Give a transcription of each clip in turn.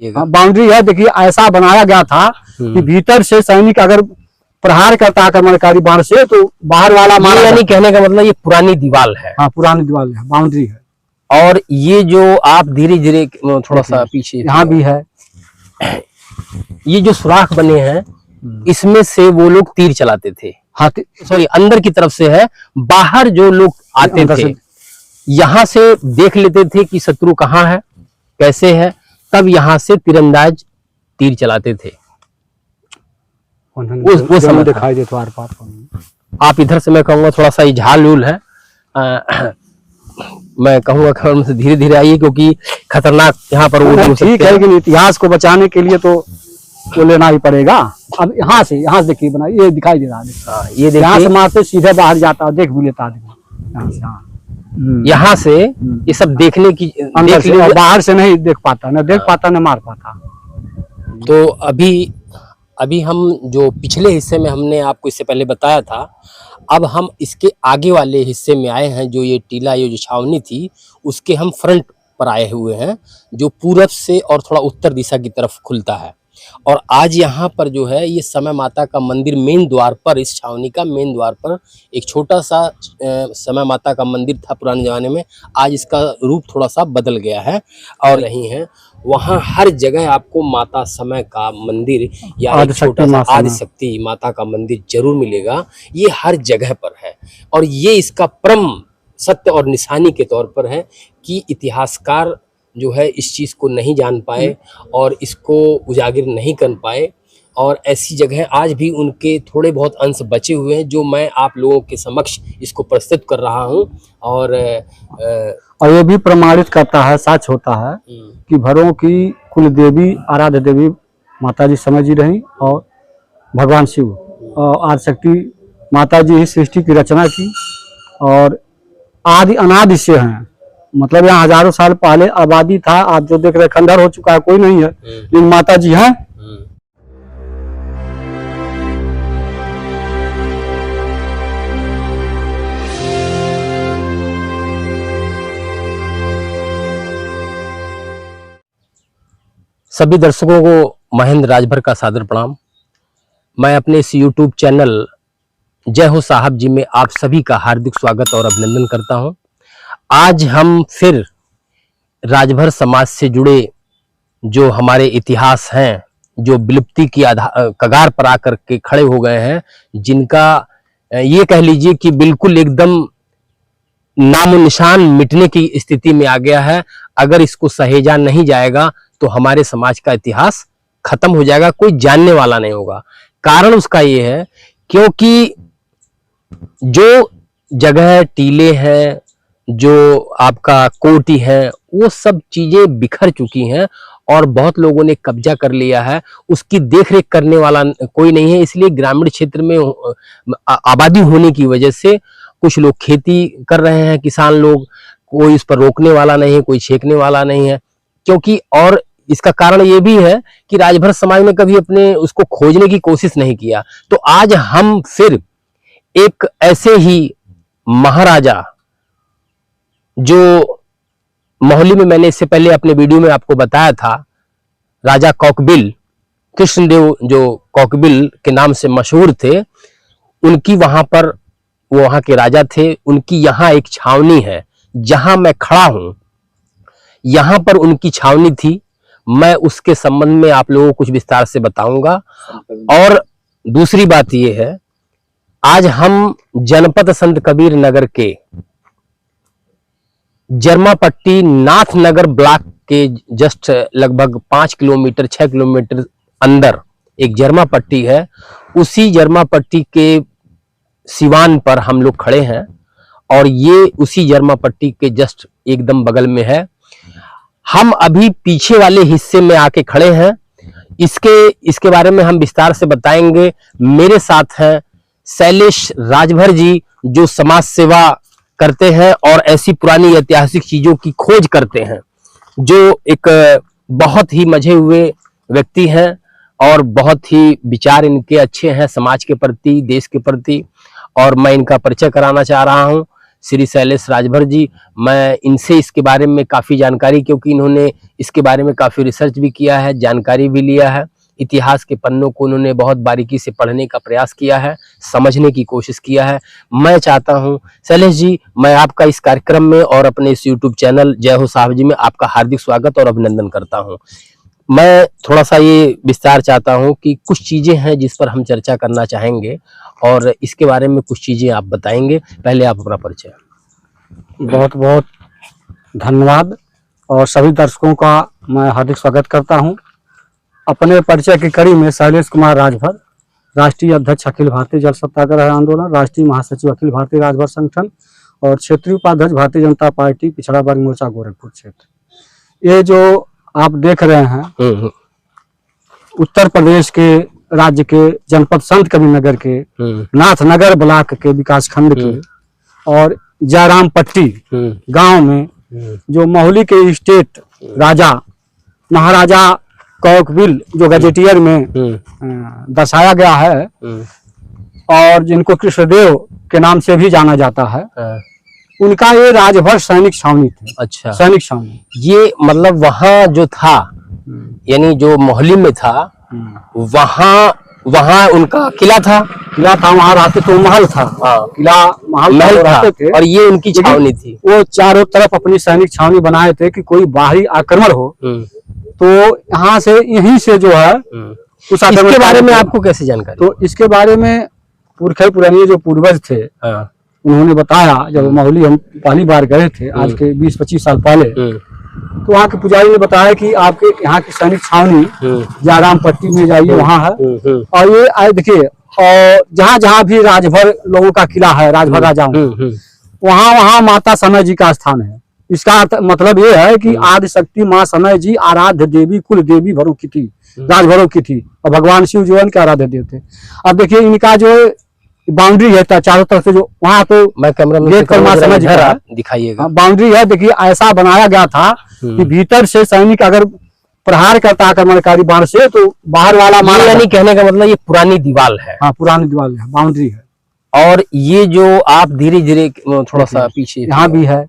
Boundary है। देखिए ऐसा बनाया गया था कि भीतर से सैनिक अगर प्रहार करता आक्रमणकारी बाण से तो बाहर वाला मारा। यानी कहने का मतलब ये पुरानी दीवार है। हाँ, पुरानी दीवार है, बाउंड्री है। और ये जो आप धीरे धीरे थोड़ा सा पीछे, यहाँ भी है, ये जो सुराख बने हैं इसमें से वो लोग तीर चलाते थे। हाँ, सॉरी, अंदर की तरफ से है, बाहर जो लोग आते थे यहाँ से देख लेते थे कि शत्रु कहाँ है, कैसे है, तब यहाँ से तीरंदाज तीर चलाते थे। वो समय दिखाई देता आर पार। आप इधर से, मैं कहूँगा थोड़ा सा झाल उल है, मैं कहूँगा धीरे धीरे आइए क्योंकि खतरनाक यहाँ पर वो ठीक है, लेकिन इतिहास को बचाने के लिए तो वो लेना ही पड़ेगा। अब यहाँ से देखिए बना, ये दिखाई दे रहा है, ये यहाँ से मारते सीधे बाहर जाता है, देख भी लेता आदमी। यहाँ से ये सब देखने की, अंदर से, और बाहर से नहीं देख पाता, न देख पाता न मार पाता। तो अभी हम जो पिछले हिस्से में हमने आपको इससे पहले बताया था, अब हम इसके आगे वाले हिस्से में आए हैं। जो ये टीला, ये जो छावनी थी, उसके हम फ्रंट पर आए हुए हैं, जो पूरब से और थोड़ा उत्तर दिशा की तरफ खुलता है। और आज यहाँ पर जो है ये समय माता का मंदिर, मेन द्वार पर, इस छावनी का मेन द्वार पर एक छोटा सा समय माता का मंदिर था पुराने ज़माने में। आज इसका रूप थोड़ा सा बदल गया है और नहीं है। वहाँ हर जगह आपको माता समय का मंदिर या एक छोटा सा आदिशक्ति माता का मंदिर जरूर मिलेगा। ये हर जगह पर है और ये इसका परम सत्य और निशानी के तौर पर है कि इतिहासकार जो है इस चीज़ को नहीं जान पाए और इसको उजागर नहीं कर पाए। और ऐसी जगह आज भी उनके थोड़े बहुत अंश बचे हुए हैं, जो मैं आप लोगों के समक्ष इसको प्रस्तुत कर रहा हूं। और ये भी प्रमाणित करता है, साक्ष्य होता है कि भरों की कुल देवी, आराध्य देवी माता जी समय जी रही और भगवान शिव और आदिशक्ति माता जी ही सृष्टि की रचना की और आदि अनादि से हैं। मतलब यहाँ हजारों साल पहले आबादी था। आप जो देख रहे खंडर हो चुका है, कोई नहीं है, लेकिन माता जी हैं। सभी दर्शकों को महेंद्र राजभर का सादर प्रणाम। मैं अपने इस YouTube चैनल जय हो साहब जी में आप सभी का हार्दिक स्वागत और अभिनंदन करता हूं। आज हम फिर राजभर समाज से जुड़े जो हमारे इतिहास हैं, जो विलुप्ति की कगार पर आकर के खड़े हो गए हैं, जिनका ये कह लीजिए कि बिल्कुल एकदम नामो निशान मिटने की स्थिति में आ गया है। अगर इसको सहेजा नहीं जाएगा तो हमारे समाज का इतिहास खत्म हो जाएगा, कोई जानने वाला नहीं होगा। कारण उसका ये है क्योंकि जो जगह टीले हैं, जो आपका कोटी है, वो सब चीजें बिखर चुकी हैं और बहुत लोगों ने कब्जा कर लिया है। उसकी देखरेख करने वाला कोई नहीं है। इसलिए ग्रामीण क्षेत्र में आबादी होने की वजह से कुछ लोग खेती कर रहे हैं, किसान लोग, कोई इस पर रोकने वाला नहीं है, कोई छेकने वाला नहीं है। क्योंकि और इसका कारण ये भी है कि राजभर समाज ने कभी अपने उसको खोजने की कोशिश नहीं किया। तो आज हम फिर एक ऐसे ही महाराजा, जो मोहली में मैंने इससे पहले अपने वीडियो में आपको बताया था, राजा कौकबिल, कृष्णदेव जो कौकबिल के नाम से मशहूर थे, उनकी वहां पर, वो वहां के राजा थे, उनकी यहाँ एक छावनी है जहां मैं खड़ा हूं। यहां पर उनकी छावनी थी। मैं उसके संबंध में आप लोगों को कुछ विस्तार से बताऊंगा। और दूसरी बात यह है, आज हम जनपद संत कबीर नगर के जर्मापट्टी नाथनगर ब्लॉक के जस्ट लगभग 5 किलोमीटर 6 किलोमीटर अंदर एक जर्मापट्टी है। उसी जर्मापट्टी के सिवान पर हम लोग खड़े हैं और ये उसी जर्मापट्टी के जस्ट एकदम बगल में है। हम अभी पीछे वाले हिस्से में आके खड़े हैं। इसके बारे में हम विस्तार से बताएंगे। मेरे साथ हैं शैलेश राजभर जी, जो समाज सेवा करते हैं और ऐसी पुरानी ऐतिहासिक चीजों की खोज करते हैं, जो एक बहुत ही मजे हुए व्यक्ति हैं और बहुत ही विचार इनके अच्छे हैं समाज के प्रति, देश के प्रति। और मैं इनका परिचय कराना चाह रहा हूं। श्री शैलेश राजभर जी। मैं इनसे इसके बारे में काफ़ी जानकारी, क्योंकि इन्होंने इसके बारे में काफ़ी रिसर्च भी किया है, जानकारी भी लिया है। इतिहास के पन्नों को उन्होंने बहुत बारीकी से पढ़ने का प्रयास किया है, समझने की कोशिश किया है। मैं चाहता हूं शैलेश जी, मैं आपका इस कार्यक्रम में और अपने इस यूट्यूब चैनल जय हो साहब जी में आपका हार्दिक स्वागत और अभिनंदन करता हूं। मैं थोड़ा सा ये विस्तार चाहता हूं कि कुछ चीज़ें हैं जिस पर हम चर्चा करना चाहेंगे और इसके बारे में कुछ चीज़ें आप बताएंगे। पहले आप अपना परिचय। बहुत बहुत धन्यवाद और सभी दर्शकों का मैं हार्दिक स्वागत करता हूं। अपने परिचय की कड़ी में शैलेश कुमार राजभर, राष्ट्रीय अध्यक्ष अखिल भारतीय जल सत्याग्रह आंदोलन, राष्ट्रीय महासचिव अखिल भारतीय राजभर संगठन और क्षेत्रीय उपाध्यक्ष भारतीय जनता पार्टी पिछड़ा वर्ग मोर्चा गोरखपुर क्षेत्र। ये जो आप देख रहे हैं उत्तर प्रदेश के राज्य के जनपद संत कबीरनगर के नाथनगर ब्लॉक के विकास खंड के और जयराम पट्टी गांव में जो महुली के स्टेट राजा महाराजा कौकबिल जो गजेटियर में दर्शाया गया है और जिनको कृष्णदेव के नाम से भी जाना जाता है, उनका ये राजभर सैनिक छावनी थी। अच्छा, सैनिक छावनी ये मतलब वहाँ जो था, यानी जो मोहल्ली में था, वहाँ उनका किला था। वहाँ रहते तो महल था। किला महल रहते थे और ये उनकी छावनी थी। वो चारों तरफ अपनी सैनिक छावनी बनाए थे कि कोई बाहरी आक्रमण हो तो यहाँ से यहीं से जो है उस इसके बारे में आपको कैसे जानकारी? तो इसके बारे में पुरखे पुराने जो पूर्वज थे उन्होंने बताया। जब माहौली हम पहली बार गए थे आज के 20-25 साल पहले, तो वहाँ के पुजारी ने बताया कि आपके यहाँ की सैनिक छावनी जयराम पट्टी में जाइए, वहाँ है। और ये आए देखिए, और जहाँ जहाँ भी राजभर लोगों का किला है, राजभर राजाओं, वहाँ वहाँ माता समय जी का स्थान है। इसका मतलब ये है कि आदि शक्ति माँ समय जी आराध्य देवी, कुल देवी भरों की थी, राजभरों की थी, और भगवान शिव जो इनके आराध्य देव थे। अब देखिए इनका जो बाउंड्री है चारों तरफ से, जो वहाँ तो मैं कैमरा में दिखाइएगा, बाउंड्री है। देखिए ऐसा बनाया गया था कि भीतर से सैनिक अगर प्रहार करता आक्रमणकारी बाण से तो बाहर वाला मारा। यानी कहने का मतलब ये पुरानी दीवार है। हाँ, पुरानी दीवार है, बाउंड्री है। और ये जो आप धीरे धीरे थोड़ा सा पीछे, यहाँ भी है,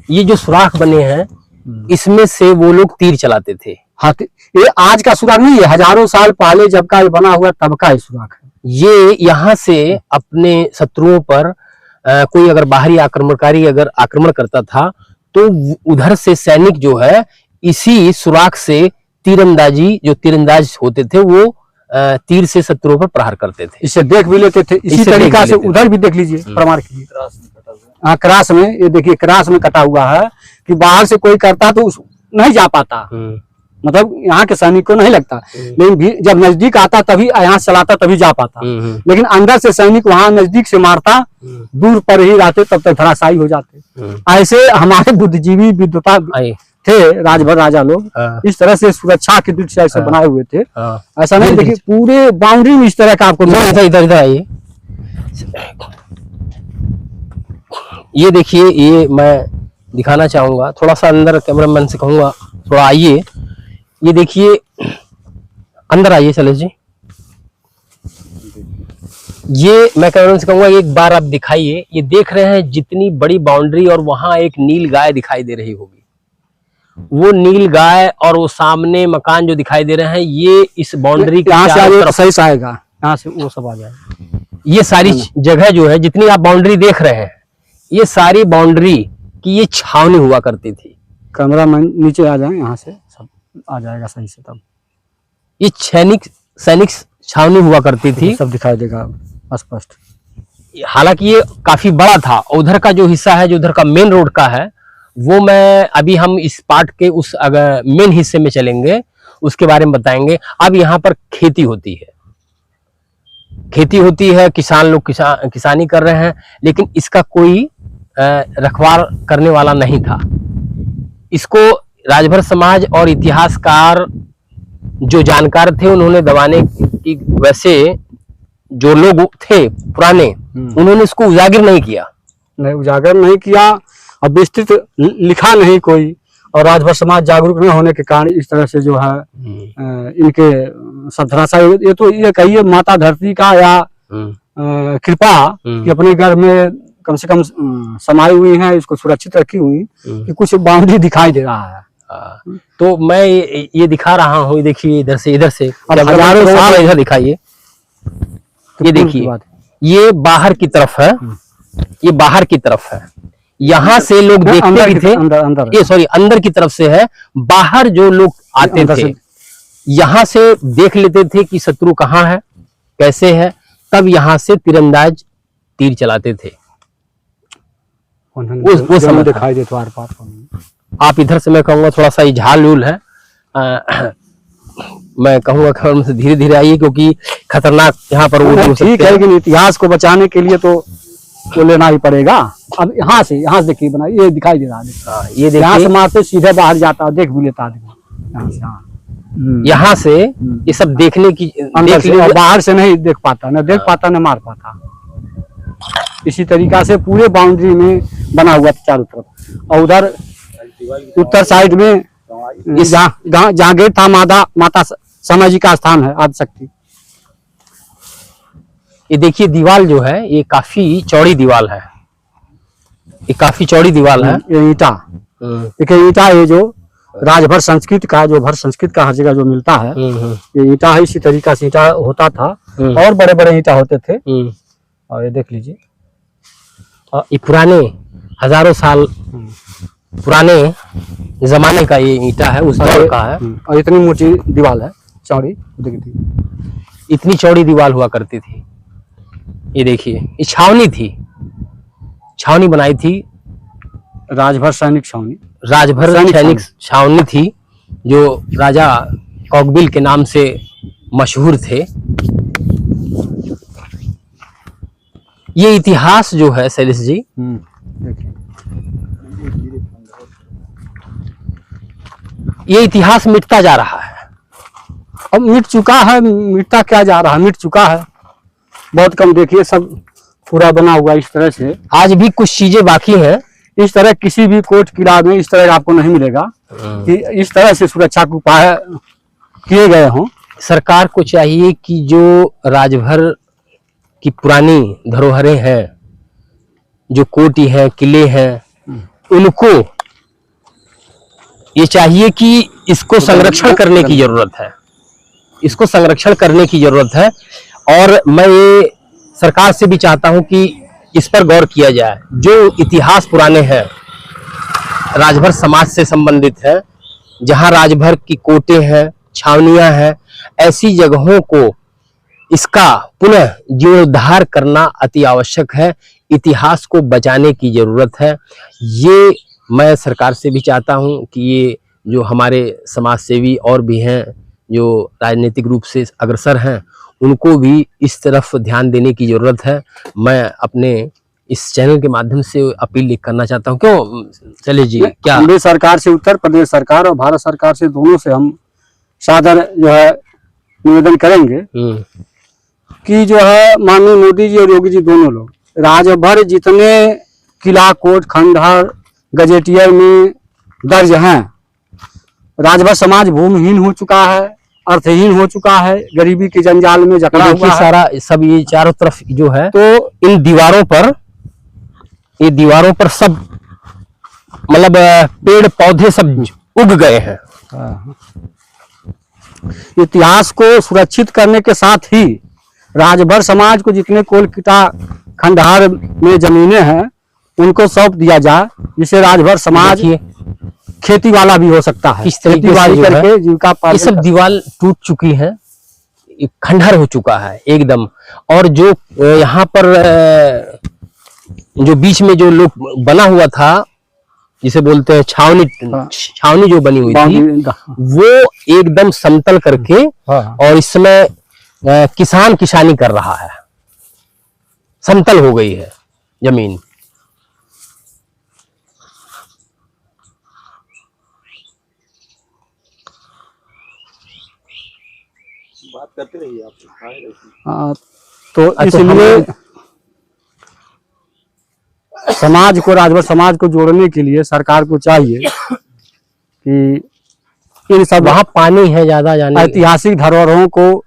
ये जो सुराख बने हैं इसमें से वो लोग तीर चलाते थे। हाँ, ये आज का सुराख नहीं है, हजारों साल पहले जब का ये बना हुआ तब का ये सुराख है। ये यहाँ से अपने शत्रुओं पर कोई अगर बाहरी आक्रमणकारी अगर आक्रमण करता था तो उधर से सैनिक जो है इसी सुराख से तीरंदाजी, जो तीरंदाज होते थे वो तीर से शत्रुओं पर प्रहार करते थे। इससे देख भी लेते थे। इसी तरीका से उधर भी देख लीजिए, प्रमाण कीजिए। हाँ, क्रास में, ये देखिए क्रास में कटा हुआ है कि बाहर से कोई करता तो नहीं जा पाता, मतलब यहाँ के सैनिक को नहीं लगता, लेकिन जब नजदीक आता तभी यहाँ चलाता तभी जा पाता। लेकिन अंदर से सैनिक वहां नजदीक से मारता, दूर पर ही रहते तब तक धराशायी हो जाते। ऐसे हमारे बुद्धिजीवी विद्वता थे राजभर राजा लोग, इस तरह से सुरक्षा की दृष्टि से ऐसे बनाए हुए थे। ऐसा नहीं, देखिए पूरे बाउंड्री में इस तरह का आपको इधर आइए, ये देखिए, ये मैं दिखाना चाहूंगा थोड़ा सा अंदर, कैमरामैन से कहूंगा थोड़ा आइए। ये देखिए, अंदर आइए शैलेश जी। ये मैं कैमरामैन से कहूंगा एक बार आप दिखाइए। ये देख रहे हैं जितनी बड़ी बाउंड्री, और वहां एक नील गाय दिखाई दे रही होगी, वो नील गाय और वो सामने मकान जो दिखाई दे रहे हैं, ये इस बाउंड्री के सही से आएगा, यहाँ से वो सब आ जाएगा। ये सारी जगह जो है, जितनी आप बाउंड्री देख रहे हैं, ये सारी बाउंड्री की ये छावनी हुआ करती थी। कैमरा मैन नीचे आ जाए, यहाँ से सब आ जाएगा सही से। तब ये सैनिक छावनी हुआ करती थी, सब दिखाई देगा स्पष्ट। हालांकि ये काफी बड़ा था। उधर का जो हिस्सा है, जो उधर का मेन रोड का है, वो मैं अभी हम इस पार्ट के उस अगर मेन हिस्से में चलेंगे उसके बारे में बताएंगे। अब यहाँ पर खेती होती है, किसान लोग किसानी कर रहे हैं, लेकिन इसका कोई रखवाल करने वाला नहीं था। इसको राजभर समाज और इतिहासकार जो जानकार थे उन्होंने दबाने की, वैसे जो लोग थे पुराने उन्होंने इसको उजागर नहीं किया और विस्तृत लिखा नहीं कोई। और राजभर समाज जागरूक न होने के कारण इस तरह से जो है इनके सधराशा, ये तो ये कहिए माता धरती का या कृपा कि अपने घर में कम से कम समाई हुई हैं, इसको सुरक्षित रखी हुई कि कुछ बाउंड्री दिखाई दे रहा है। तो मैं ये दिखा रहा हूँ, देखिए इधर से अब हजारों साल इधर दिखाइए, ये देखिए ये बाहर की तरफ है, ये बाहर की तरफ है, यहाँ से लोग देखते भी थे, अंदर ये सॉरी अंदर की तरफ से है, बाहर जो लोग आते थे यहाँ से देख लेते थे कि शत्रु कहाँ है कैसे है, तब यहाँ से तीरंदाज तीर चलाते थे। वो समय दिखाई दे आर पार। आप इधर से मैं कहूँगा थोड़ा सा झाल उल है, मैं कहूँगा खबर से धीरे धीरे आइए क्योंकि खतरनाक यहाँ पर वो ठीक है, लेकिन इतिहास को बचाने के लिए तो लेना ही पड़ेगा। अब यहाँ से देखिए बना, ये दिखाई दे रहा है, ये यहाँ से मारते सीधे बाहर जाता, देख भी लेता आदमी। यहाँ से ये सब देखने की अंदर से, बाहर से नहीं देख पाता, न देख पाता न मार पाता। इसी तरीका से पूरे बाउंड्री में बना हुआ था चारों तरफ। और उधर उत्तर साइड में जहाँ गेट था माता समय जी का स्थान है आदिशक्ति। ये देखिए दीवार जो है ये काफी चौड़ी दीवार है, ये काफी चौड़ी दीवार है। ये ईटा, देखिए ईटा, ये जो राजभर संस्कृत का, जो भर संस्कृत का हर जगह जो मिलता है, ये ईटा है। इसी तरीका से ईटा होता था और बड़े बड़े ईटा होते थे। और ये देख लीजिए, ये पुराने हजारों साल पुराने जमाने का ये ईटा है, उस दौर का है। और इतनी मोटी दीवार है, चौड़ी, देखिए इतनी चौड़ी दीवार हुआ करती थी। ये देखिए ये छावनी थी, छावनी बनाई थी, राजभर सैनिक छावनी, राजभर सैनिक छावनी थी जो राजा कौकबिल के नाम से मशहूर थे। ये इतिहास जो है शैलेश जी, ये इतिहास मिटता जा रहा है। अब मिट चुका है, मिटता क्या जा रहा है, मिट चुका है बहुत कम। देखिए सब पूरा बना हुआ इस तरह से, आज भी कुछ चीजें बाकी हैं। इस तरह किसी भी कोर्ट किला में इस तरह आपको नहीं मिलेगा कि इस तरह से सुरक्षा के उपाय किए गए हों। सरकार को चाहिए कि जो राजभर की पुरानी धरोहरें हैं, जो कोटी हैं, किले हैं, उनको ये चाहिए कि इसको संरक्षण करने की जरूरत है, इसको संरक्षण करने की जरूरत है। और मैं ये सरकार से भी चाहता हूं कि इस पर गौर किया जाए। जो इतिहास पुराने हैं, राजभर समाज से संबंधित है, जहां राजभर की कोटे हैं, छावनियां हैं, ऐसी जगहों को इसका पुनः जीर्णोद्धार करना अति आवश्यक है। इतिहास को बचाने की जरूरत है। ये मैं सरकार से भी चाहता हूं कि ये जो हमारे समाज सेवी और भी हैं जो राजनीतिक रूप से अग्रसर हैं, उनको भी इस तरफ ध्यान देने की जरूरत है। मैं अपने इस चैनल के माध्यम से अपील करना चाहता हूं। क्यों चले जी, क्या केंद्र सरकार से, उत्तर प्रदेश सरकार और भारत सरकार से, दोनों से हम सादर जो है निवेदन करेंगे कि जो है माननीय मोदी जी और योगी जी दोनों लोग राजभर जितने किला, कोट, खंडहर, गजेटियर में दर्ज हैं, राजभर समाज भूमिहीन हो चुका है, अर्थहीन हो चुका है, गरीबी के जंजाल में जकड़ा हुआ है। सारा सब ये चारों तरफ जो है, तो इन दीवारों पर, ये दीवारों पर सब मतलब पेड़ पौधे सब उग गए हैं। इतिहास को सुरक्षित करने के साथ ही राजभर समाज को जितने कोलकाता खंडहर में जमीनें हैं उनको सौंप दिया जाए, जिससे राजभर समाज खेती वाला भी हो सकता है, खेती बाड़ी करके जीविका पालन। ये सब दीवार टूट चुकी है, खंडहर हो चुका है एकदम। और जो यहाँ पर जो बीच में जो लोग बना हुआ था, जिसे बोलते हैं छावनी, छावनी जो बनी हुई थी, वो एकदम समतल करके और इस समय किसान किसानी कर रहा है, समतल हो गई है जमीन। बात करते रहिए आप। तो इसलिए समाज को, राजभर समाज को जोड़ने के लिए सरकार को चाहिए कि इन सब, वहां पानी है ज्यादा, जाने ऐतिहासिक धरोहरों को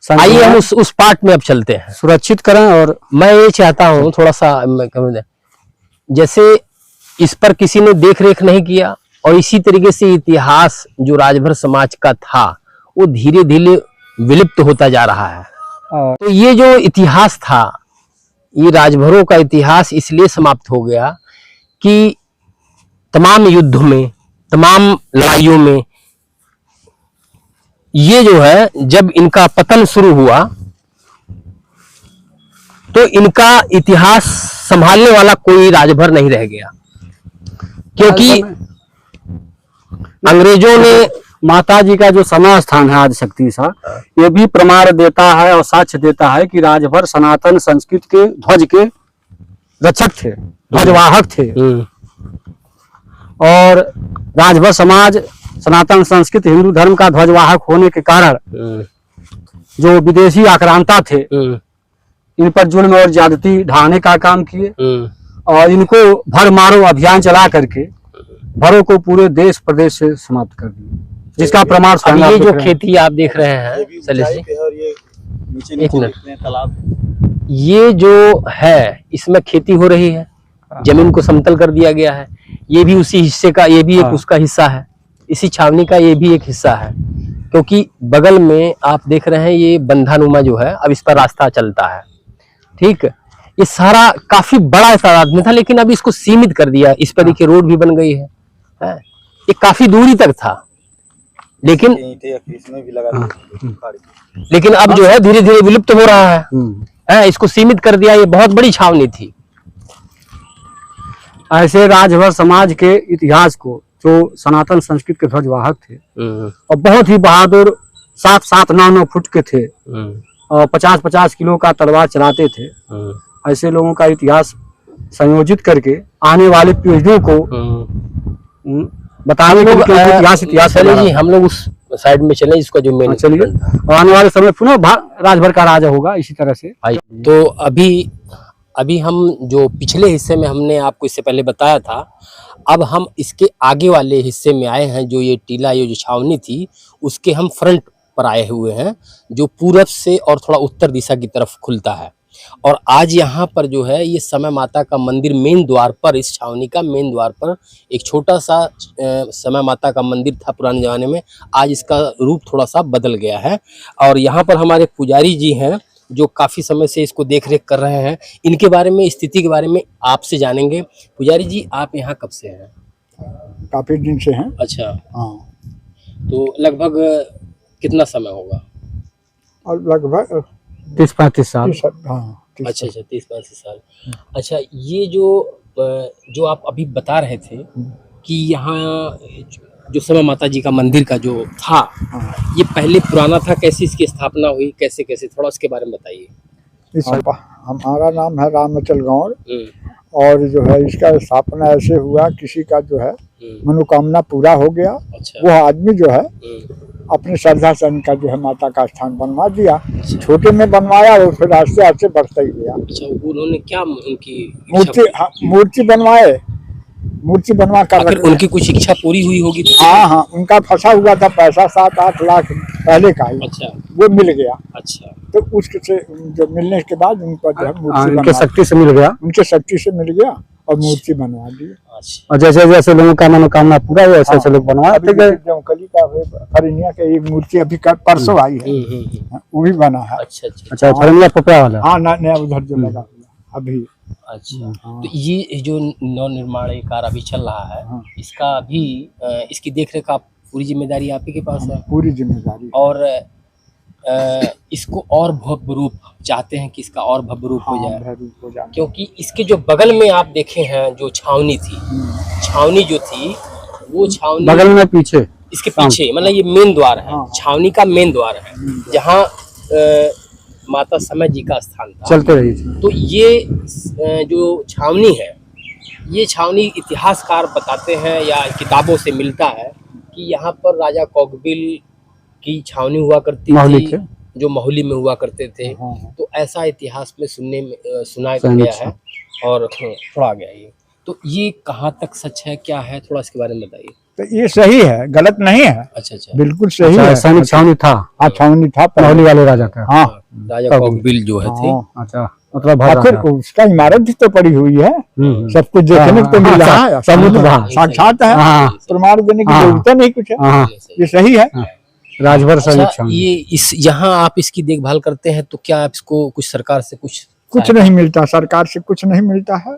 आइए हम उस पार्ट में अब चलते हैं, सुरक्षित करें। और मैं ये चाहता हूँ थोड़ा सा जैसे इस पर किसी ने देख रेख नहीं किया, और इसी तरीके से इतिहास जो राजभर समाज का था वो धीरे धीरे विलुप्त होता जा रहा है। तो ये जो इतिहास था, ये राजभरों का इतिहास इसलिए समाप्त हो गया कि तमाम युद्धों में, तमाम लड़ाइयों में ये जो है, जब इनका पतन शुरू हुआ तो इनका इतिहास संभालने वाला कोई राजभर नहीं रह गया, क्योंकि अंग्रेजों ने माता जी का जो समाज स्थान है आदिशक्ति सा, ये भी प्रमाण देता है और साक्ष्य देता है कि राजभर सनातन संस्कृति के ध्वज के रक्षक थे, ध्वजवाहक थे। और राजभर समाज सनातन संस्कृति हिंदू धर्म का ध्वजवाहक होने के कारण जो विदेशी आक्रांता थे, इन पर जुल्म और ज्यादती ढाने का काम किए और इनको भर मारो अभियान चला करके भरों को पूरे देश प्रदेश से समाप्त कर दिया, जिसका प्रमाण अब ये जो खेती आप देख रहे हैं शैलेश जी, और ये नीचे एक मिनट, नीचे तालाब, ये जो है इसमें खेती हो रही है, जमीन को समतल कर दिया गया है। ये भी उसी हिस्से का, ये भी एक उसका हिस्सा है, इसी छावनी का ये भी एक हिस्सा है, क्योंकि बगल में आप देख रहे हैं ये बंधानुमा जो है, अब इस पर रास्ता चलता है। ठीक, ये सारा काफी बड़ा तादाद में था, लेकिन अब इसको सीमित कर दिया। इस पर देखिए रोड भी बन गई है, ये काफी दूरी तक था, लेकिन इसमें भी लगा लेकिन अब जो है धीरे धीरे विलुप्त हो रहा है। इसको सीमित कर दिया। ये बहुत बड़ी छावनी थी। ऐसे राजभर समाज के इतिहास को, जो सनातन संस्कृति के ध्वजवाहक थे और बहुत ही बहादुर, 7-7, 9-9 फुट के थे और 50-50 किलो का तलवार चलाते थे, ऐसे लोगों का इतिहास संयोजित करके आने वाले पीढ़ियों को बताने के लिए इतिहास चलिए जी, हम लोग उस साइड में चले, इसका जो मेन चलिए, और आने वाले समय पुनः राजभर का राजा होगा इसी तरह से। तो अभी हम जो पिछले हिस्से में हमने आपको इससे पहले बताया था, अब हम इसके आगे वाले हिस्से में आए हैं। जो ये टीला, ये जो छावनी थी, उसके हम फ्रंट पर आए हुए हैं, जो पूरब से और थोड़ा उत्तर दिशा की तरफ खुलता है। और आज यहाँ पर जो है, ये समय माता का मंदिर मेन द्वार पर, इस छावनी का मेन द्वार पर एक छोटा सा समय माता का मंदिर था पुराने ज़माने में। आज इसका रूप थोड़ा सा बदल गया है। और यहाँ पर हमारे पुजारी जी हैं, जो काफ़ी समय से इसको देख रेख कर रहे हैं। इनके बारे में, स्थिति के बारे में आपसे जानेंगे। पुजारी जी, आप यहाँ कब से हैं? काफी दिन से हैं। अच्छा, हाँ। तो लगभग कितना समय होगा? और लगभग 30-35 साल। हाँ, अच्छा, 30-35 साल। अच्छा, ये जो आप अभी बता रहे थे कि यहाँ जो समय माता जी का मंदिर का जो था, ये पहले पुराना था, कैसे इसकी स्थापना हुई, कैसे थोड़ा उसके बारे में बताइए। हमारा नाम है रामचल गौर, और जो है इसका स्थापना ऐसे हुआ, किसी का जो है मनोकामना पूरा हो गया। अच्छा। वो आदमी जो है अपने श्रद्धा से इनका जो है माता का स्थान बनवा दिया। अच्छा। छोटे में बनवाया और फिर आस्ते आस्ते बढ़ता ही गया। अच्छा, उन्होंने क्या उनकी मूर्ति बनवाए, मूर्ति बनवा कर उनकी कुछ इच्छा पूरी हुई होगी तो? हाँ, उनका फंसा हुआ था पैसा 7-8 लाख पहले का ही। अच्छा, वो मिल गया। अच्छा, तो उससे जो मिलने के बाद उनका जो है मूर्ति उनके शक्ति से मिल गया, उनके शक्ति से मिल गया और मूर्ति बनवा दी। अच्छा। और जैसे जैसे लोगों का मनोकामना पूरा हुआ, ऐसे ऐसे लोग बनवाते गए। जमकली का फरिनिया का एक मूर्ति अभी परसों आई है, वो भी बना है। अच्छा, फरिनिया पपया वाला। हाँ, नया उधर जो लगा हुआ अभी। अच्छा, तो ये जो नव निर्माण कार्य अभी चल रहा है, इसका भी इसकी देखरेख आप, पूरी जिम्मेदारी आप ही के पास है? पूरी जिम्मेदारी। और इसको और भव्य रूप चाहते हैं कि इसका और भव्य रूप हो जाए, क्योंकि इसके जो बगल में आप देखे हैं जो छावनी थी, छावनी जो थी वो छावनी बगल में पीछे, इसके पीछे, मतलब ये मेन द्वार है, छावनी का मेन द्वार है, जहाँ माता समय जी का स्थान था, चलते रही थी। तो ये जो छावनी है, ये छावनी इतिहासकार बताते हैं या किताबों से मिलता है कि यहाँ पर राजा कौकबिल की छावनी हुआ करती थी, जो माहुली में हुआ करते थे। तो ऐसा इतिहास में सुना गया है और थोड़ा गया ये। तो ये कहाँ तक सच है, क्या है, थोड़ा इसके बारे में बताइए। तो ये सही है, गलत नहीं है। अच्छा, बिल्कुल सही है। छावनी था, छावनी था माहुली वाले राजा का। हाँ, राजा कौकबिल जो है थे। अच्छा, मतलब भर आखिर रहा है। उसका इमारत भी तो पड़ी हुई है, सब कुछ देखने को तो मिल रहा है, सबूत वहाँ। साक्षात है, हाँ। प्रमाण देने की हाँ। जरूरत नहीं कुछ है, हाँ ये सही है। राजभर अच्छा, सर्वेक्षण। ये इस यहाँ आप इसकी देखभाल करते हैं तो क्या आप इसको कुछ सरकार से कुछ नहीं मिलता, सरकार से कुछ नहीं मिलता है।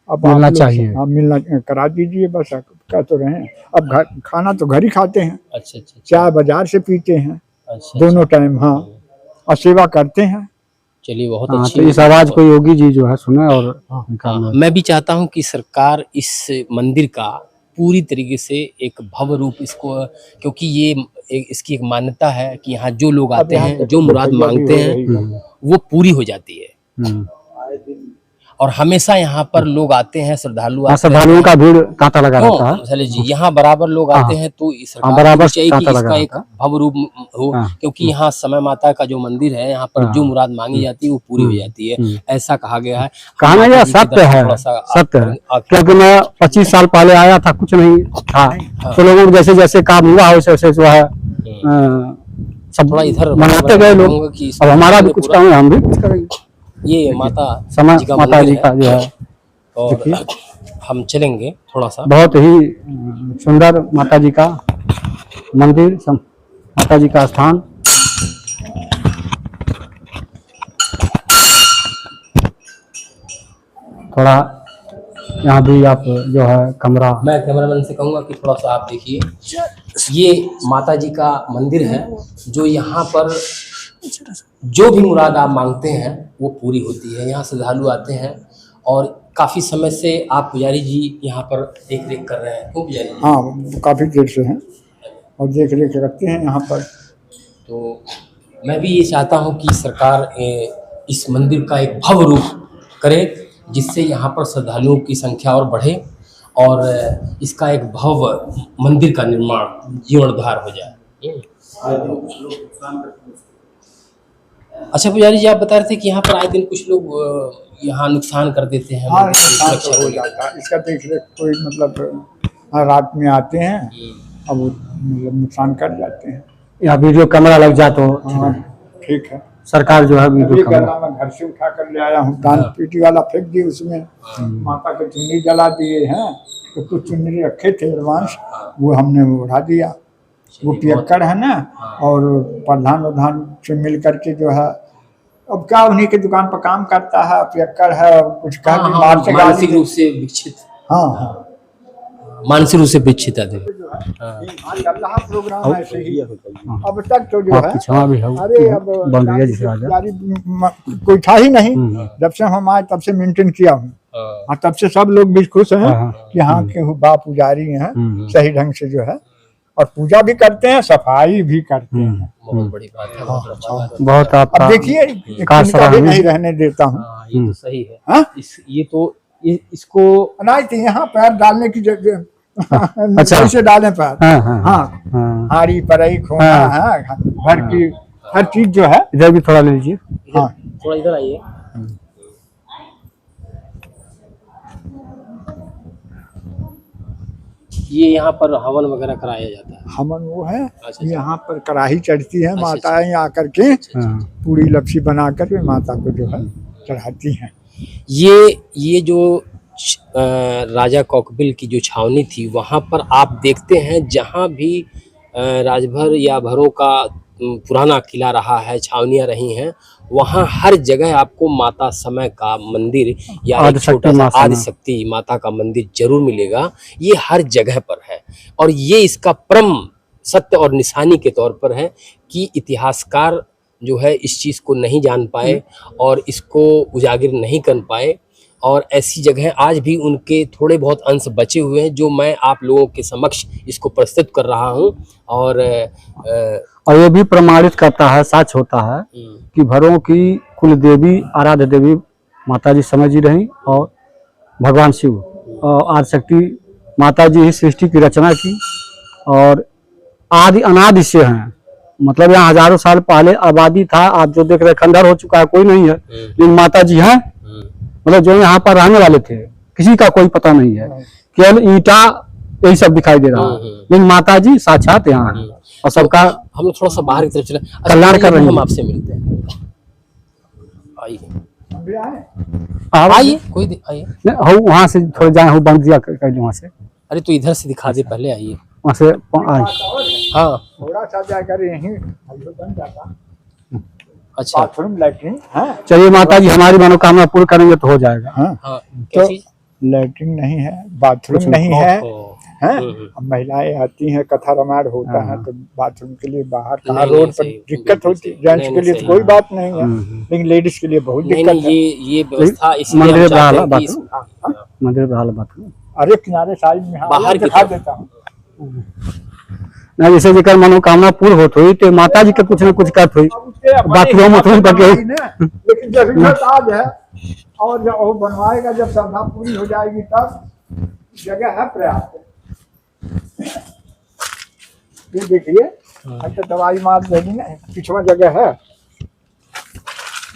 अब मिलना आप लोग- चाहिए। हाँ, मिलना करा दीजिए बस, कह तो रहे हैं। अब घर खाना तो घर ही खाते हैं, अच्छा अच्छा चाय बाजार से पीते हैं अच्छा, दोनों टाइम। हाँ, और सेवा करते हैं। चलिए बहुत हाँ, अच्छी। तो इस आवाज को योगी जी जो है सुने और निकाल हाँ, मैं भी चाहता हूँ कि सरकार इस मंदिर का पूरी तरीके से एक भव्य रूप इसको, क्योंकि इसकी एक मान्यता है कि यहाँ जो लोग आते हैं, जो मुराद मांगते हैं वो पूरी हो जाती है। और हमेशा यहाँ पर लोग आते हैं, श्रद्धालु आते हैं। श्रद्धालुओं का भीड़ तांता लगा रहता है। चले जी, यहाँ बराबर लोग आते हैं, तो सरकार बराबर को चाहिए कि तांता लगा इसका एक रहता भव्य रूप हो, क्योंकि यहाँ समय माता का जो मंदिर है, यहाँ पर जो मुराद मांगी जाती है वो पूरी हो जाती है, ऐसा कहा गया है। कहा ना यह सत्य है, सत्य है। क्योंकि मैं 25 साल पहले आया था, कुछ नहीं था, तो लोगों को जैसे जैसे काम हुआ वैसे वैसे जो है सब थोड़ा इधर मनाते गए लोग। कहूँगा कि अब हमारा भी कुछ काम है, हम भी कुछ करेंगे। ये माता समय जी का माता जी मंदिर का है, जो है और हम चलेंगे थोड़ा सा। बहुत ही सुंदर माता जी का मंदिर, माता जी का स्थान। थोड़ा यहाँ भी आप जो है कमरा, मैं कैमरामैन से कहूँगा कि थोड़ा सा आप देखिए, ये माता जी का मंदिर है, जो यहाँ पर जो भी मुराद आप मांगते हैं वो पूरी होती है। यहाँ श्रद्धालु आते हैं और काफ़ी समय से आप पुजारी जी यहाँ पर देख रेख कर रहे हैं, क्यों पुजारी जी? हाँ, काफी देर से हैं और देख रेख रखते हैं यहाँ पर। तो मैं भी ये चाहता हूँ कि सरकार इस मंदिर का एक भव्य रूप करे, जिससे यहाँ पर श्रद्धालुओं की संख्या और बढ़े और इसका एक भव्य मंदिर का निर्माण जीर्णोद्धार हो जाए। अच्छा पुजारी जी, आप बता रहे थे कि यहाँ पर आए दिन कुछ लोग यहाँ नुकसान कर देते हैं। हाँ, नुकसान तो हो जाता है, इसका देख रेख कोई मतलब रात में आते हैं, अब वो मतलब नुकसान कर जाते हैं। या वीडियो कैमरा लग जाए तो हाँ, ठीक है। सरकार जो है वीडियो अभी कैमरा, गला में घर से उठा कर ले आया हूँ, दान पीटी वाला फेंक दिए उसमें, माता के चुन्नी जला दिए हैं, तो कुछ चुन्नी रखे थे एडवांस, वो हमने उड़ा दिया। वो पियक्कड़ है ना, और प्रधान उधान से मिल करके जो है, अब क्या उन्हीं की दुकान पर काम करता है, पियक्कड़ है, और कुछ कह के बाहर से मानसिक गाली। रूप से विकसित, हाँ हाँ, मानसिक रूप से विकसित आदमी। हाँ, चल रहा प्रोग्राम ऐसे ही अब तक तो जो है। आपकी क्षमा भी है, अरे अब बन गया जिसे राजा। यारी कोई था ही नहीं, जब से हम आए तब से मेंटेन किया हूँ, और तब से सब लोग भी खुश हैं कि हाँ के बा पुजारी हैं, सही ढंग से जो है, और पूजा भी करते हैं, सफाई भी करते हैं। बहुत बड़ी बात है, बहुत अच्छा बात है। बहुत आपका अब देखिए, इनका भी नहीं रहने देता हूँ। हाँ, ये तो सही है। हाँ? ये तो इसको अनाज तो यहाँ पैर डालने की जगह अच्छा। कैसे डालें पैर? हाँ हाँ हाँ, हाँ, हारी पराई खोना, हाँ, घर की हर चीज जो है। इधर भी थोड़ा ले लीजिए। हाँ, थोड़ा इधर आइए। ये यहाँ पर हवन वगैरह कराया जाता है। हमन वो है, अच्छा। यहाँ पर कढ़ाई चढ़ती है, अच्छा, माताएं आकर के हाँ, पूरी लपसी बना कर के माता को जो है चढ़ाती हैं। ये जो राजा कौकबिल की जो छावनी थी, वहाँ पर आप देखते हैं जहाँ भी राजभर या भरों का पुराना किला रहा है, छावनियाँ रही हैं, वहाँ हर जगह आपको माता समय का मंदिर या एक छोटा सा आदि शक्ति माता का मंदिर जरूर मिलेगा। ये हर जगह पर है और ये इसका परम सत्य और निशानी के तौर पर है कि इतिहासकार जो है इस चीज़ को नहीं जान पाए और इसको उजागर नहीं कर पाए, और ऐसी जगह आज भी उनके थोड़े बहुत अंश बचे हुए हैं, जो मैं आप लोगों के समक्ष इसको प्रस्तुत कर रहा हूं। और ये भी प्रमाणित करता है, साक्ष्य होता है कि भरों की कुल देवी, आराध्य देवी माता जी समय जी रही, और भगवान शिव और आदिशक्ति माता जी ही सृष्टि की रचना की, और आदि अनादि से हैं। मतलब यहाँ हजारों साल पहले आबादी था, आप जो देख रहे खंडहर हो चुका है, कोई नहीं है, लेकिन माता जी हैं। मतलब जो यहाँ पर रहने वाले थे, किसी का कोई पता नहीं है, केवल ईंटा यही सब दिखाई दे रहा है, लेकिन माता जी साक्षात यहाँ है और सबका हम लोग थोड़ा सा बाहर की तरफ चले, कल्याण कर रहे हैं। हम आपसे मिलते हैं। आइए। हम भी आए। आइए, कोई आइए। नहीं, वहाँ से थोड़े जाए हूँ बंद दिया कर वहाँ से, अरे तो इधर से दिखा दे, पहले आइए। वहाँ से आए। हाँ, थोड़ा सा जाकर यहीं बन जाता अच्छा। बाथरूम लैट्रिन है। चलिए माता जी, हमारी मनोकामना पूर्ण करेंगे तो हो जाएगा। हाँ, हाँ, क्या तो चीज? लैट्रिन नहीं है, बाथरूम नहीं है, ओहो, हैं? हम्म। अब महिलाएं आती हैं, कथा रामायण होता है तो बाथरूम के लिए बाहर कहाँ नहीं, रोड नहीं, पर सही, दिक्कत बिल्कुल होती है। सही। जेंट्स नहीं, के लिए नहीं, तो कोई सही। बात नहीं है, लेकिन लेडीज के लिए बहुत नहीं दिक्कत नहीं, है। ये व्यवस्था इसलिए हम मंदिर चाहते बहाल हैं कि बाथरूम, मंदिर बहाल बाथरूम। अरे किनारे साइड में बाहर की दिखा तरफ। देता हूँ। ना जैसे जेकर मनोकामना पूर्ण होत हुई तो माता जी के कुछ न कुछ करत हुई, अब उसके अपने बाथरूम हिसाब से उथरूम करके। बनवाई ना, लेकिन जरूरत आज है, और जब वो बनवाएगा, जब श्रद्धा पूरी हो जाएगी तब जगह है पर्याप्त। ये देखिए, अच्छा दवाई मार देगी ना, पिछवा जगह है,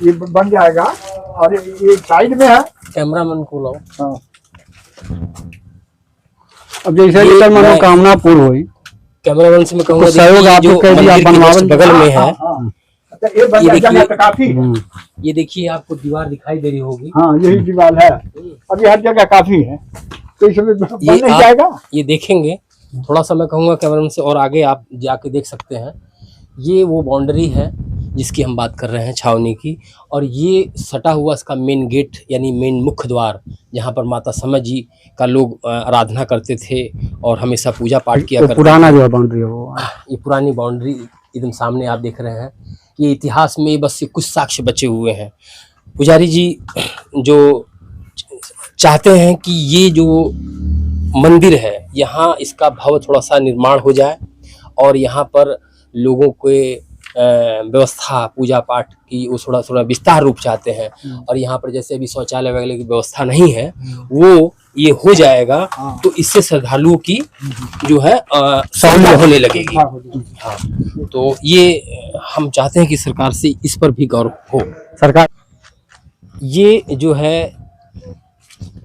ये बन जाएगा। और ये साइड में है। कैमरामैन को लाओ। हाँ, अब जैसे ये जेकर मैं- मनोकामना पूर्ण हुई, कैमरामैन से मैं कहूंगा, कुछ सहयोग देखिए, आप जो लोग कह दिए, आप मंदिर के जस्ट बनवावन- बगल में है, हाँ, हाँ। अच्छा, ये बन ये जाएगा देखिए- तो काफी है। ये देखिए, आपको दीवार दिखाई दे रही होगी। हाँ, यही दीवार है। अब ये हर जगह काफी है, तो इसमें बन ये नहीं आप जाएगा। ये देखेंगे, थोड़ा सा मैं कहूँगा कैमरामैन से, और आगे आप जाके देख सकते हैं। ये वो बाउंड्री है जिसकी हम बात कर रहे हैं, छावनी की। और ये सटा हुआ इसका मेन गेट, यानी मेन मुख्य द्वार, जहाँ पर माता समय जी का लोग आराधना करते थे और हमेशा पूजा पाठ किया वो करते पुराना थे। जो है बाउंड्री है वो। ये पुरानी बाउंड्री एकदम सामने आप देख रहे हैं। ये इतिहास में बस ये कुछ साक्ष्य बचे हुए हैं। पुजारी जी जो चाहते हैं कि ये जो मंदिर है, यहाँ इसका भव्य थोड़ा सा निर्माण हो जाए, और यहाँ पर लोगों के व्यवस्था पूजा पाठ की वो थोड़ा थोड़ा विस्तार रूप चाहते हैं। और यहाँ पर जैसे अभी शौचालय वगैरह की व्यवस्था नहीं है, वो ये हो जाएगा तो इससे श्रद्धालुओं की जो है सहूलियत होने लगेगी। हाँ, तो ये हम चाहते हैं कि सरकार से इस पर भी गौर हो। सरकार ये जो है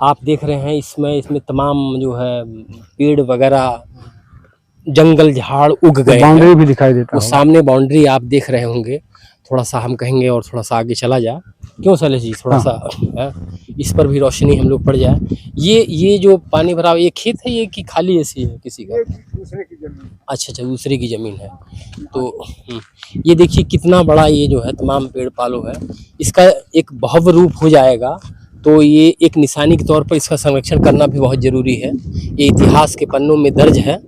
आप देख रहे हैं, इसमें तमाम जो है पेड़ वगैरह, जंगल झाड़ उग गए बाउंड्री हैं। भी दिखाई देता वो है। सामने बाउंड्री आप देख रहे होंगे। थोड़ा सा हम कहेंगे और थोड़ा सा आगे चला जा, क्यों शैलेश जी, थोड़ा सा इस पर भी रोशनी हम लोग पड़ जाए। ये जो पानी भरा हुआ, ये खेत है ये कि खाली ऐसी है किसी का? दूसरे की जमीन। अच्छा, दूसरे की ज़मीन है। तो ये देखिए कितना बड़ा ये जो है तमाम पेड़ पालो है, इसका एक भव्य रूप हो जाएगा। तो ये एक निशानी के तौर पर इसका संरक्षण करना भी बहुत ज़रूरी है। ये इतिहास के पन्नों में दर्ज है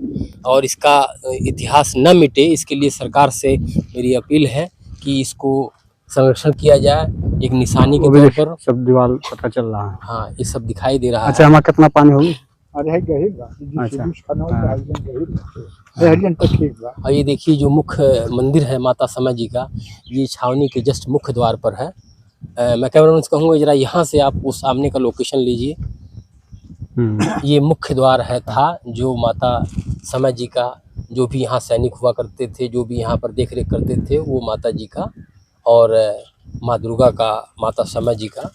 और इसका इतिहास न मिटे, इसके लिए सरकार से मेरी अपील है कि इसको संरक्षण किया जाए एक निशानी के वो भी तौर पर। सब दीवार पता चल रहा है। हाँ, ये सब दिखाई दे रहा अच्छा, है। हमारा कितना पानी होगी? अरे गहिर बा, अच्छा। हरिजन तो ठीक बा। और ये देखिए जो मुख्य मंदिर है माता समय जी का, ये छावनी के जस्ट मुख्य द्वार पर है। मैं कैमरामैन से कहूँगा जरा यहाँ से आप उस सामने का लोकेशन लीजिए। ये मुख्य द्वार है था जो माता समय जी का, जो भी यहाँ सैनिक हुआ करते थे, जो भी यहाँ पर देख रेख करते थे, वो माता जी का और माँ दुर्गा का, माता समय जी का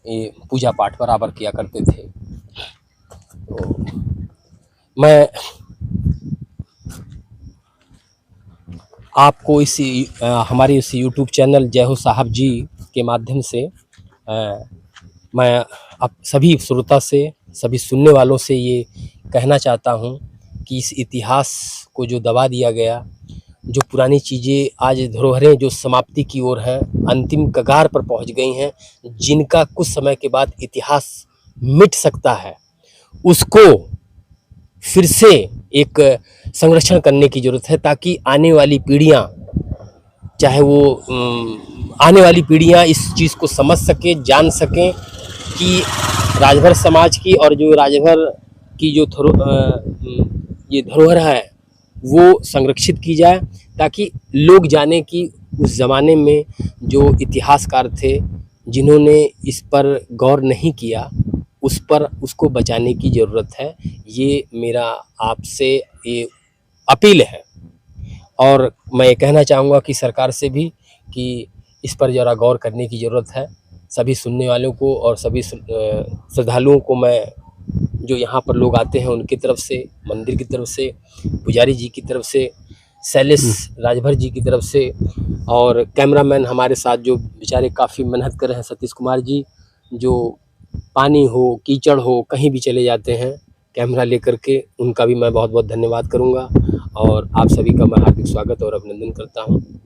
ये पूजा पाठ बराबर किया करते थे। तो मैं आपको इस हमारी इस यूट्यूब चैनल जय हो साहब जी के माध्यम से मैं आप सभी श्रोता से, सभी सुनने वालों से ये कहना चाहता हूँ कि इस इतिहास को जो दबा दिया गया, जो पुरानी चीज़ें आज धरोहरें जो समाप्ति की ओर हैं, अंतिम कगार पर पहुँच गई हैं, जिनका कुछ समय के बाद इतिहास मिट सकता है, उसको फिर से एक संरक्षण करने की ज़रूरत है, ताकि आने वाली पीढ़ियाँ, चाहे वो आने वाली पीढ़ियाँ इस चीज़ को समझ सकें, जान सकें कि राजभर समाज की और जो राजभर की जो ये धरोहर है वो संरक्षित की जाए, ताकि लोग जाने कि उस ज़माने में जो इतिहासकार थे जिन्होंने इस पर गौर नहीं किया, उस पर उसको बचाने की ज़रूरत है। ये मेरा आपसे ये अपील है। और मैं ये कहना चाहूँगा कि सरकार से भी कि इस पर ज़रा गौर करने की ज़रूरत है। सभी सुनने वालों को और सभी श्रद्धालुओं को मैं, जो यहाँ पर लोग आते हैं, उनकी तरफ से, मंदिर की तरफ से, पुजारी जी की तरफ से शैलेश राजभर जी की तरफ से, और कैमरामैन हमारे साथ जो बेचारे काफ़ी मेहनत कर रहे हैं, सतीश कुमार जी, जो पानी हो कीचड़ हो कहीं भी चले जाते हैं कैमरा लेकर के, उनका भी मैं बहुत बहुत धन्यवाद करूंगा। और आप सभी का मैं हार्दिक स्वागत और अभिनंदन करता हूं।